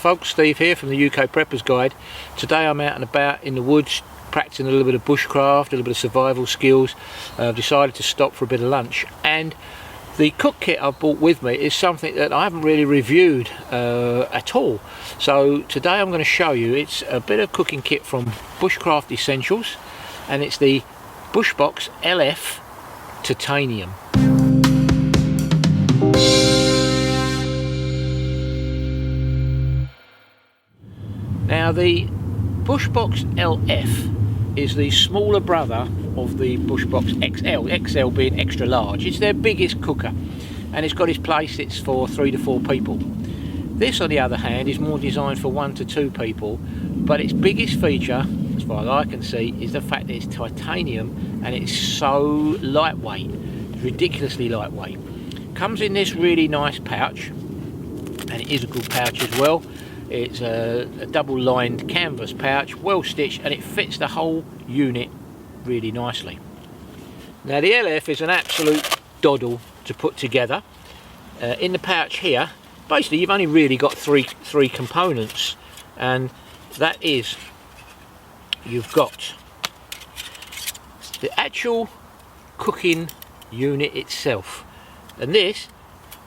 folks, Steve here from the UK Prepper's Guide. Today I'm out and about in the woods practicing a little bit of bushcraft, a little bit of survival skills. I've decided to stop for a bit of lunch, and the cook kit I've brought with me is something that I haven't really reviewed at all. So today I'm going to show you. It's a bit of cooking kit from Bushcraft Essentials, and it's the Bushbox LF Titanium. Now the Bushbox LF is the smaller brother of the Bushbox XL, XL being extra large. It's their biggest cooker, and it's got its place. It's for 3 to 4 people. This, on the other hand, is more designed for 1 to 2 people, but its biggest feature, as far as I can see, is the fact that it's titanium and it's so lightweight. It's ridiculously lightweight. Comes in this really nice pouch, and it is a good pouch as well. It's a double lined canvas pouch, well stitched, and it fits the whole unit really nicely. Now the LF is an absolute doddle to put together. In the pouch here, basically you've only really got three components, and that is, you've got the actual cooking unit itself, and this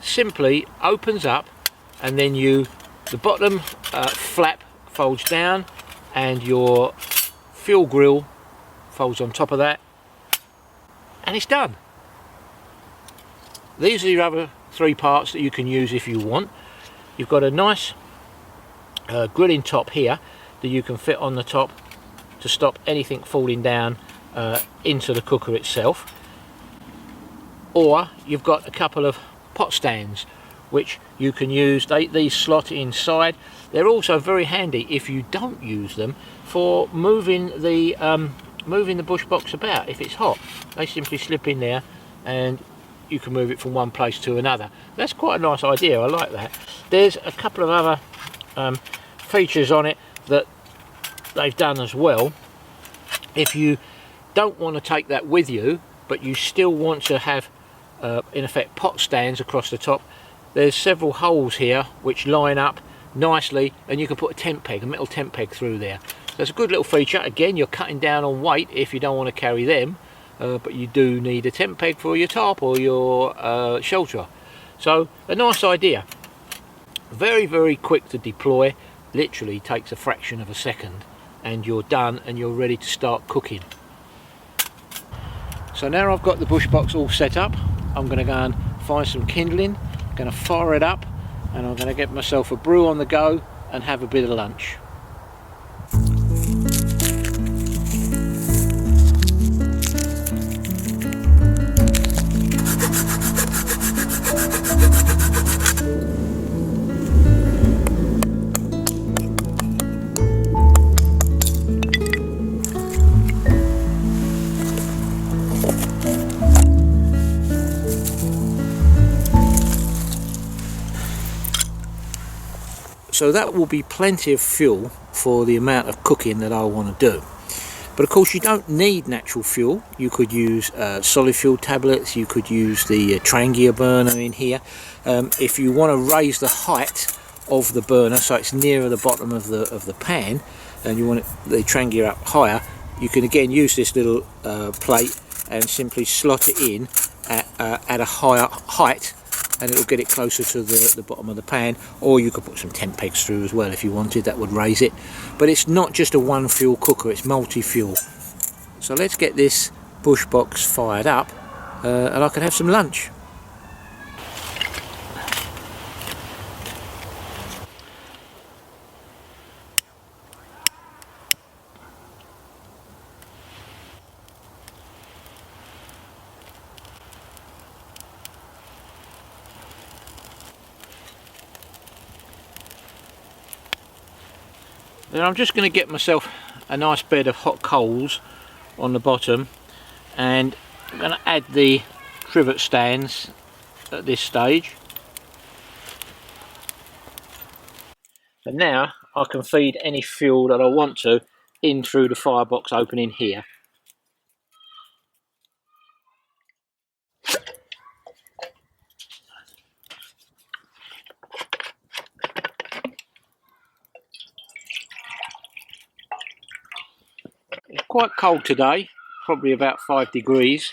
simply opens up, and then the bottom flap folds down, and your fuel grill folds on top of that, and it's done. These are your other 3 parts that you can use if you want. You've got a nice grilling top here that you can fit on the top to stop anything falling down into the cooker itself, or you've got a couple of pot stands which you can use. These slot inside. They're also very handy if you don't use them for moving the Bushbox about. If it's hot, they simply slip in there and you can move it from one place to another. That's quite a nice idea. I like that. There's a couple of other features on it that they've done as well. If you don't want to take that with you, but you still want to have in effect pot stands across the top, there's several holes here which line up nicely, and you can put a metal tent peg through there. So it's a good little feature. Again, you're cutting down on weight if you don't want to carry them, but you do need a tent peg for your tarp or your shelter. So a nice idea. Very, very quick to deploy. Literally takes a fraction of a second and you're done, and you're ready to start cooking. So now I've got the Bushbox all set up, I'm going to go and find some kindling, going to fire it up, and I'm going to get myself a brew on the go and have a bit of lunch. So that will be plenty of fuel for the amount of cooking that I want to do. But of course you don't need natural fuel. You could use solid fuel tablets, you could use the Trangia burner in here. If you want to raise the height of the burner so it's nearer the bottom of the pan, and you want the Trangia up higher, you can again use this little plate and simply slot it in at a higher height, and it will get it closer to the bottom of the pan. Or you could put some tent pegs through as well if you wanted. That would raise it. But it's not just a one fuel cooker, it's multi-fuel. So let's get this Bushbox fired up, and I can have some lunch. Then I'm just going to get myself a nice bed of hot coals on the bottom, and I'm going to add the trivet stands at this stage. And now I can feed any fuel that I want to in through the firebox opening here. quite cold today, probably about 5 degrees,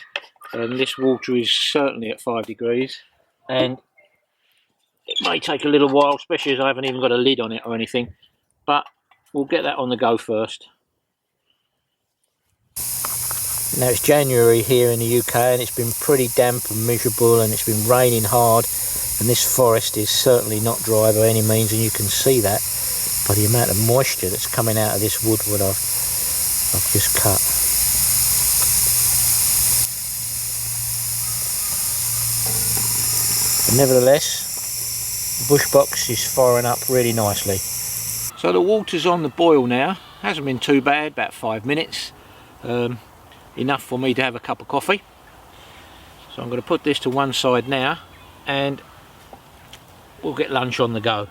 and this water is certainly at 5 degrees, and it may take a little while, especially as I haven't even got a lid on it or anything, but we'll get that on the go first. Now it's January here in the UK and it's been pretty damp and miserable, and it's been raining hard, and this forest is certainly not dry by any means, and you can see that by the amount of moisture that's coming out of this wood I've just cut. But nevertheless, the Bushbox is firing up really nicely. So the water's on the boil now. Hasn't been too bad, about 5 minutes. Enough for me to have a cup of coffee. So I'm going to put this to one side now and we'll get lunch on the go.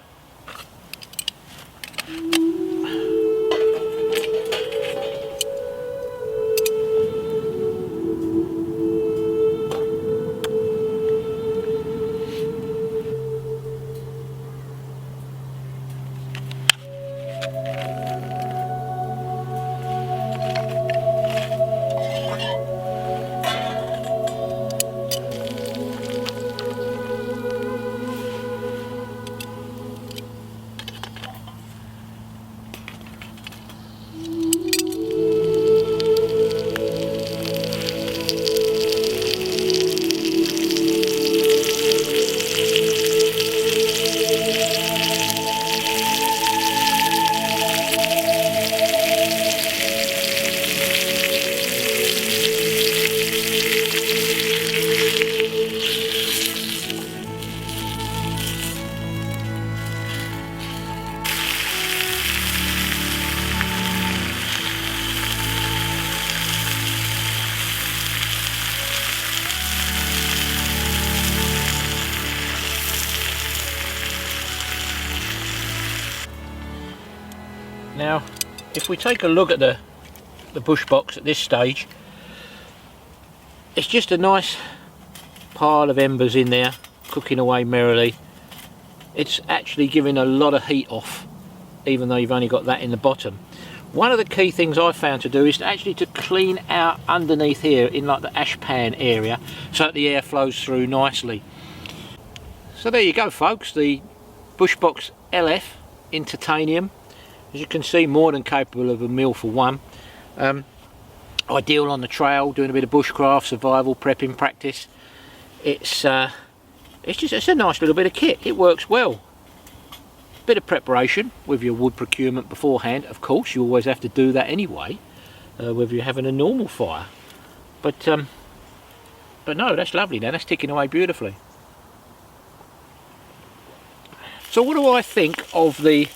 Now, if we take a look at the Bushbox at this stage, it's just a nice pile of embers in there, cooking away merrily. It's actually giving a lot of heat off, even though you've only got that in the bottom. One of the key things I found to do is actually to clean out underneath here in like the ash pan area, so that the air flows through nicely. So there you go folks, the Bushbox LF in titanium. As you can see, more than capable of a meal for one. Ideal on the trail, doing a bit of bushcraft, survival, prepping practice. It's a nice little bit of kit. It works well. Bit of preparation with your wood procurement beforehand. Of course, you always have to do that anyway, whether you're having a normal fire. But no, that's lovely now. That's ticking away beautifully. So what do I think of the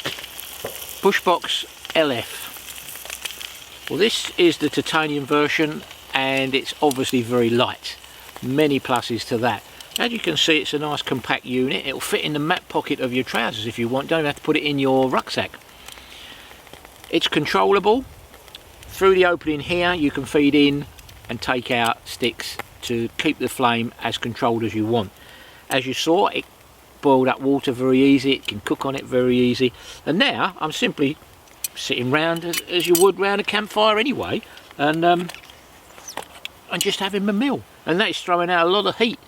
Bushbox LF? Well, this is the titanium version and it's obviously very light. Many pluses to that. As you can see, it's a nice compact unit. It'll fit in the mat pocket of your trousers if you want. Don't have to put it in your rucksack. It's controllable. Through the opening here you can feed in and take out sticks to keep the flame as controlled as you want. As you saw, it boiled up water very easy, it can cook on it very easy, and now I'm simply sitting round as you would round a campfire anyway, and just having my meal, and that is throwing out a lot of heat.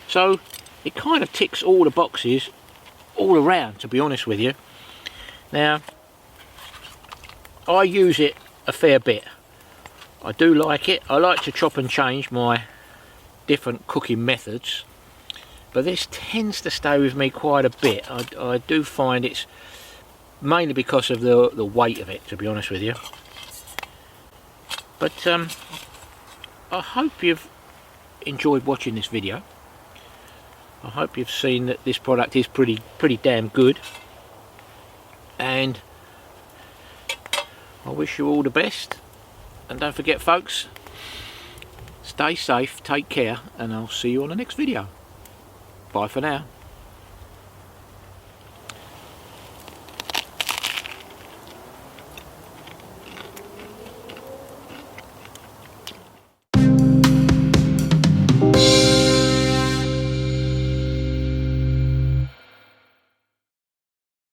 So it kind of ticks all the boxes all around, to be honest with you. Now I use it a fair bit. I do like it. I like to chop and change my different cooking methods, but this tends to stay with me quite a bit. I do find it's mainly because of the weight of it, to be honest with you. But I hope you've enjoyed watching this video. I hope you've seen that this product is pretty damn good, and I wish you all the best. And don't forget folks, stay safe, take care, and I'll see you on the next video. Bye for now.